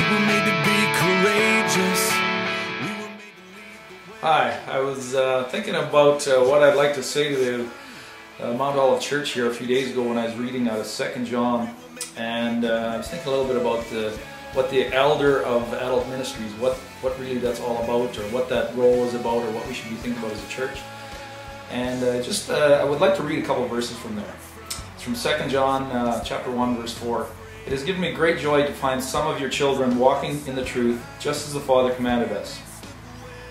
were made to be courageous. Hi, I was thinking about what I'd like to say to the Mount Olive Church here a few days ago when I was reading out of 2 John, and I was thinking a little bit about what the elder of adult ministries, what really that's all about, or what that role is about, or what we should be thinking about as a church. And I would like to read a couple of verses from there. It's from 2 John chapter 1 verse 4. It has given me great joy to find some of your children walking in the truth, just as the Father commanded us.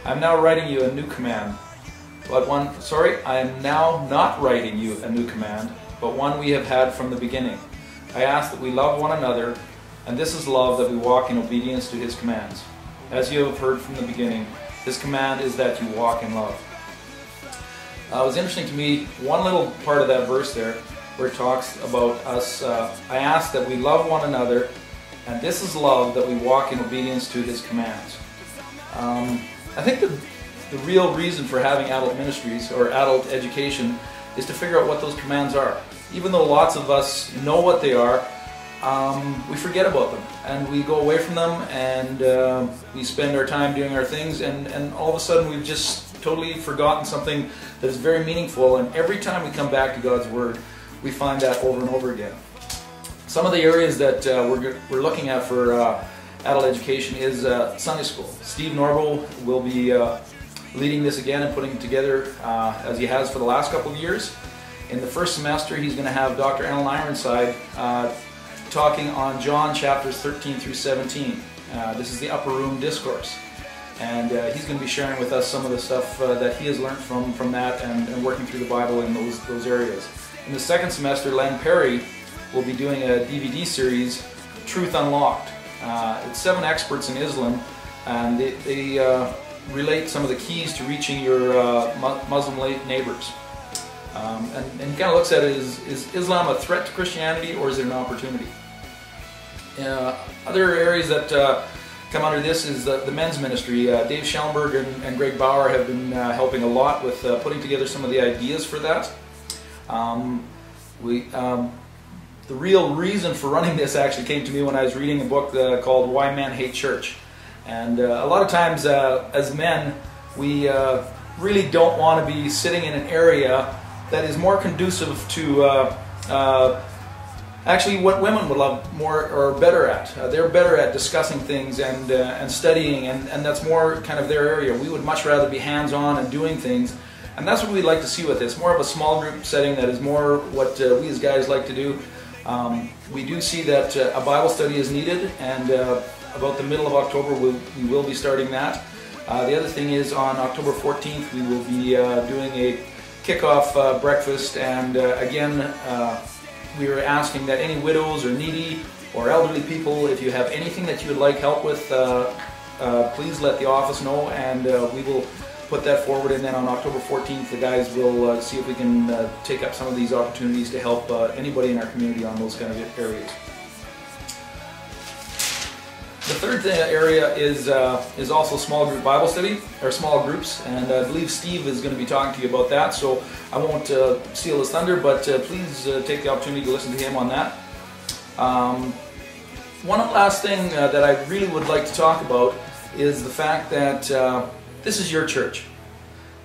I am now writing you a new command, I am now not writing you a new command, but one we have had from the beginning. I ask that we love one another, and this is love, that we walk in obedience to His commands. As you have heard from the beginning, His command is that you walk in love. It was interesting to me, one little part of that verse there, where it talks about us, I ask that we love one another, and this is love, that we walk in obedience to His commands. I think the real reason for having adult ministries or adult education is to figure out what those commands are. Even though lots of us know what they are, we forget about them and we go away from them, and we spend our time doing our things, and all of a sudden we've just totally forgotten something that is very meaningful, and every time we come back to God's Word we find that over and over again. Some of the areas that we're looking at for adult education is Sunday school. Steve Norbo will be leading this again and putting it together as he has for the last couple of years. In the first semester he's going to have Dr. Alan Ironside talking on John chapters 13 through 17. This is the Upper Room Discourse, and he's going to be sharing with us some of the stuff that he has learned from that and working through the Bible in those areas. In the second semester, Len Perry will be doing a DVD series, Truth Unlocked. It's 7 experts in Islam, and they relate some of the keys to reaching your Muslim neighbors. And he kind of looks at it as, is Islam a threat to Christianity, or is it an opportunity? Other areas that come under this is the men's ministry. Dave Schellenberg and Greg Bauer have been helping a lot with putting together some of the ideas for that. The real reason for running this actually came to me when I was reading a book called Why Men Hate Church. And a lot of times as men, we really don't want to be sitting in an area that is more conducive to actually what women would love more or better at. They're better at discussing things and studying, and that's more kind of their area. We would much rather be hands-on and doing things. And that's what we'd like to see with this. More of a small group setting that is more what we as guys like to do. We do see that a Bible study is needed, and about the middle of October we will be starting that. The other thing is, on October 14th we will be doing a kickoff breakfast, and again we are asking that any widows or needy or elderly people, if you have anything that you would like help with, please let the office know, and we will put that forward. And then on October 14th the guys will see if we can take up some of these opportunities to help anybody in our community on those kind of areas. The third area is also small group Bible study, or small groups, and I believe Steve is going to be talking to you about that, so I won't steal his thunder, but please take the opportunity to listen to him on that. One last thing that I really would like to talk about is the fact that this is your church.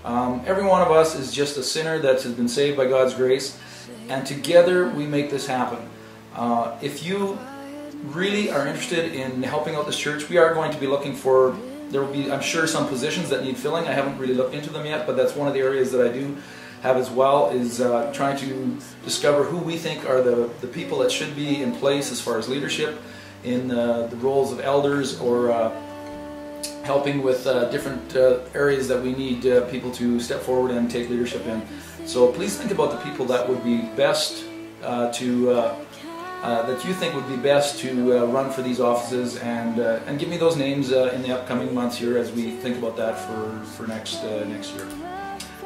Every one of us is just a sinner that has been saved by God's grace, and together we make this happen. If you really are interested in helping out this church, we are going to be looking for, there will be, I'm sure, some positions that need filling. I haven't really looked into them yet, but that's one of the areas that I do have as well, is trying to discover who we think are the people that should be in place as far as leadership in the roles of elders, or helping with different areas that we need people to step forward and take leadership in. So please think about the people that would be best that you think would be best to run for these offices, and give me those names in the upcoming months here as we think about that for next year.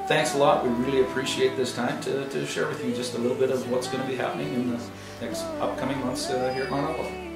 Thanks a lot. We really appreciate this time to share with you just a little bit of what's going to be happening in the next upcoming months here at Mount Olive.